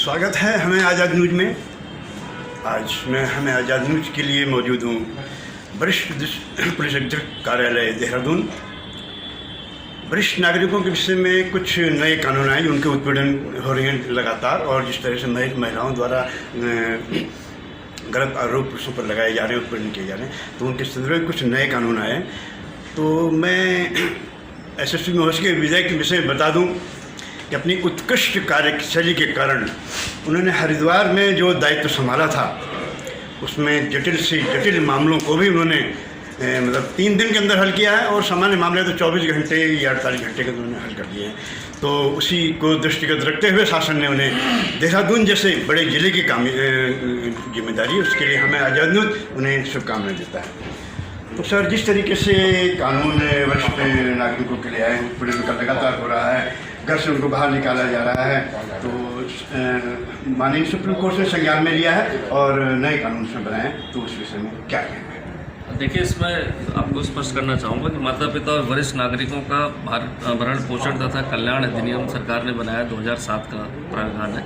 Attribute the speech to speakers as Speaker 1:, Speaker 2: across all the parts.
Speaker 1: स्वागत है हमें आज़ाद न्यूज़ में। आज मैं हमें आज़ाद न्यूज़ के लिए मौजूद हूँ वरिष्ठ पुलिस अधीक्षक कार्यालय देहरादून। वरिष्ठ नागरिकों के विषय में कुछ नए कानून आए, उनके उत्पीड़न हो रहे हैं लगातार, और जिस तरह से महिलाओं द्वारा गलत आरोप पुरुषों पर लगाए जा रहे हैं, उत्पीड़न किए जा रहे हैं, तो उनके संदर्भ में कुछ नए कानून आए। तो मैं एसएसपी महोदय के विजय के विषय में बता दूं कि अपनी उत्कृष्ट कार्यशैली के कारण उन्होंने हरिद्वार में जो दायित्व संभाला था, उसमें जटिल से जटिल मामलों को भी उन्होंने मतलब 3 दिन के अंदर हल किया है, और सामान्य मामले तो 24 घंटे या 48 घंटे के उन्होंने हल कर दिए हैं। तो उसी को दृष्टिगत रखते हुए शासन ने उन्हें देहरादून जैसे बड़े जिले की जिम्मेदारी, उसके लिए हमें आज़ाद न्यूज़ उन्हें शुभकामनाएं देता है। तो सर, जिस तरीके से कानून वरिष्ठ नागरिकों के लिए आए, उत्पीड़न का लगातार हो रहा है, घर से उनको बाहर निकाला जा रहा है, तो माननीय सुप्रीम कोर्ट ने संज्ञान में लिया है और नए कानून से बनाए, तो उस विषय में क्या कहना है?
Speaker 2: देखिए, इसमें आपको स्पष्ट करना चाहूँगा कि माता पिता और वरिष्ठ नागरिकों का भरण पोषण तथा कल्याण अधिनियम सरकार ने बनाया 2007 का प्रावधान है।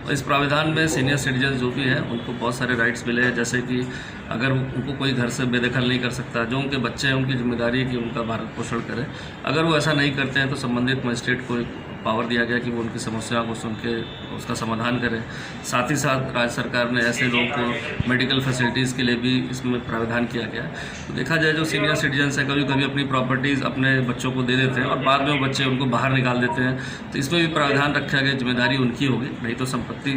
Speaker 2: और इस प्रावधान में सीनियर सिटीजन जो भी है उनको बहुत सारे राइट्स मिले हैं, जैसे कि अगर उनको कोई घर से बेदखल नहीं कर सकता, जो उनके बच्चे हैं उनकी जिम्मेदारी है कि उनका भरण पोषण करें। अगर वो ऐसा नहीं करते हैं तो संबंधित मजिस्ट्रेट को पावर दिया गया कि वो उनकी समस्याओं को सुन के उसका समाधान करें। साथ ही साथ राज्य सरकार ने ऐसे लोगों को मेडिकल फैसिलिटीज़ के लिए भी इसमें प्रावधान किया गया है। तो देखा जाए, जो सीनियर सिटीजन्स हैं कभी कभी अपनी प्रॉपर्टीज़ अपने बच्चों को दे देते हैं और बाद में वो बच्चे उनको बाहर निकाल देते हैं, तो इसमें भी प्रावधान रखा गया, जिम्मेदारी उनकी होगी, नहीं तो संपत्ति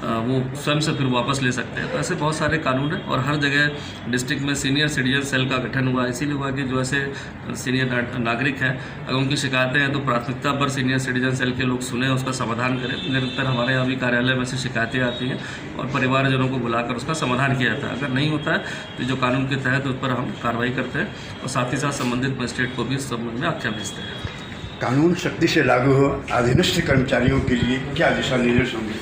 Speaker 2: वो स्वयं से फिर वापस ले सकते हैं। तो ऐसे बहुत सारे कानून हैं, और हर जगह डिस्ट्रिक्ट में सीनियर सिटीजन सेल का गठन हुआ। इसीलिए हुआ कि जो ऐसे सीनियर नागरिक हैं, अगर उनकी शिकायतें हैं तो प्राथमिकता पर सीनियर सिटीजन सेल के लोग सुने, उसका समाधान करें। निरंतर हमारे यहाँ भी कार्यालय में से शिकायतें आती हैं और परिवारजनों को बुलाकर उसका समाधान किया जाता है। अगर नहीं होता है तो जो कानून के तहत उस पर हम कार्रवाई करते हैं, और साथ ही साथ संबंधित मजिस्ट्रेट को भी इस संबंध में आख्या भेजते हैं।
Speaker 1: कानून सख्ती से लागू हो, अधीनस्थ कर्मचारियों के लिए क्या दिशा निर्देश होंगे?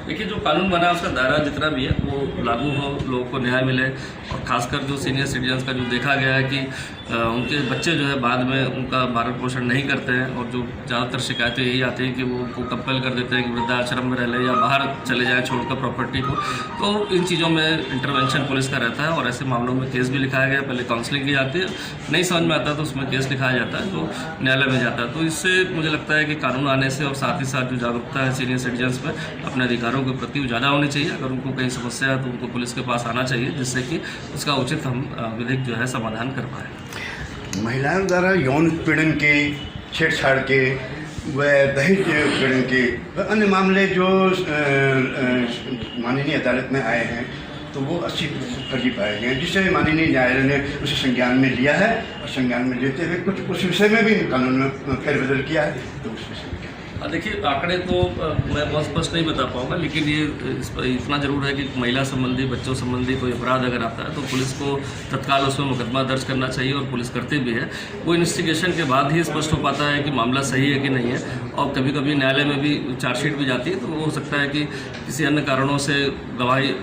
Speaker 2: देखिए, जो कानून बना है उसका दायरा जितना भी है वो लागू हो, लोगों को न्याय मिले, और खासकर जो सीनियर सिटीजन्स का जो देखा गया है कि उनके बच्चे जो है बाद में उनका भरण पोषण नहीं करते हैं, और जो ज़्यादातर शिकायतें यही आती हैं कि वो उनको कंपेल कर देते हैं कि वृद्धाश्रम में रह लें या बाहर चले जाएँ छोड़कर प्रॉपर्टी को। तो इन चीज़ों में इंटरवेंशन पुलिस का रहता है, और ऐसे मामलों में केस भी लिखाया गया। पहले काउंसलिंग की जाती है, नहीं समझ में आता तो उसमें केस लिखाया जाता है, जो न्यायालय में जाता है। तो इससे मुझे लगता है कि कानून आने से, और साथ ही साथ जो जागरूकता है सीनियर सिटीजन्स में अपने अधिकारों के प्रति ज़्यादा होनी चाहिए। अगर उनको कहीं समस्या है तो उनको पुलिस के पास आना चाहिए, जिससे कि उसका उचित हम विधिक जो है समाधान कर पाएँ।
Speaker 1: महिलाओं द्वारा यौन उत्पीड़न के, छेड़छाड़ के व दहेज उत्पीड़न के अन्य मामले जो माननीय अदालत में आए हैं, तो वो 80% फर्जी पाए गए, जिसे माननीय न्यायालय ने उसे संज्ञान में लिया है, और संज्ञान में लेते हुए कुछ उस विषय में भी कानून में फेरबदल किया है। तो उस विषय में
Speaker 2: देखिए, आंकड़े तो मैं बहुत स्पष्ट नहीं बता पाऊंगा, लेकिन ये इतना ज़रूर है कि महिला संबंधी, बच्चों संबंधी कोई अपराध अगर आता है तो पुलिस को तत्काल उसमें मुकदमा दर्ज करना चाहिए, और पुलिस करती भी है। वो इन्वेस्टिगेशन के बाद ही स्पष्ट हो पाता है कि मामला सही है कि नहीं है, और कभी कभी न्यायालय में भी चार्जशीट भी जाती है, तो वो हो सकता है कि किसी अन्य कारणों से गवाही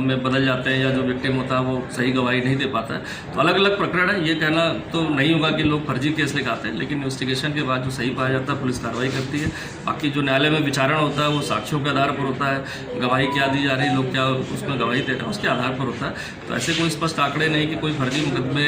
Speaker 2: में बदल जाते हैं, या जो विक्टिम होता है वो सही गवाही नहीं दे पाता है। तो अलग अलग प्रकरण है, ये कहना तो नहीं होगा कि लोग फर्जी केस लिखाते हैं, लेकिन इन्वेस्टिगेशन के बाद जो सही पाया जाता है पुलिस कार्रवाई करती है। बाकी जो न्यायालय में विचारण होता है वो साक्ष्यों के आधार पर होता है, गवाही क्या दी जा रही है, लोग क्या उसमें गवाही दे रहे हैं, उसके आधार पर होता है। तो ऐसे कोई स्पष्ट आंकड़े नहीं कि कोई फर्जी मुकदमे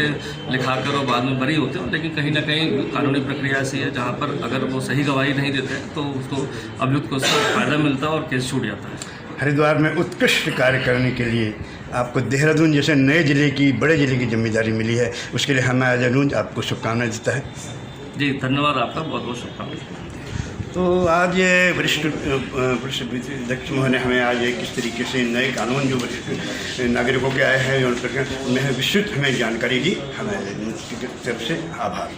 Speaker 2: लिखाकर और बाद में बरी होते हो, लेकिन कहीं ना कहीं कानूनी प्रक्रिया ऐसी है जहाँ पर अगर वो सही गवाही नहीं देते हैं तो उसको अभियुक्त को उसका फायदा मिलता है और केस छूट जाता है।
Speaker 1: हरिद्वार में उत्कृष्ट कार्य करने के लिए आपको देहरादून जैसे नए जिले की, बड़े जिले की जिम्मेदारी मिली है, उसके लिए हमें आज़ाद न्यूज़ आपको शुभकामनाएं देता है।
Speaker 2: जी, धन्यवाद आपका, बहुत बहुत शुभकामनाएं।
Speaker 1: तो आज ये वरिष्ठ पुलिस अधीक्षक महोदय ने हमें आज किस तरीके से नए कानून जो वरिष्ठ नागरिकों के आए हैं उनमें विस्तृत हमें जानकारी दी। हमें तरफ से आभार।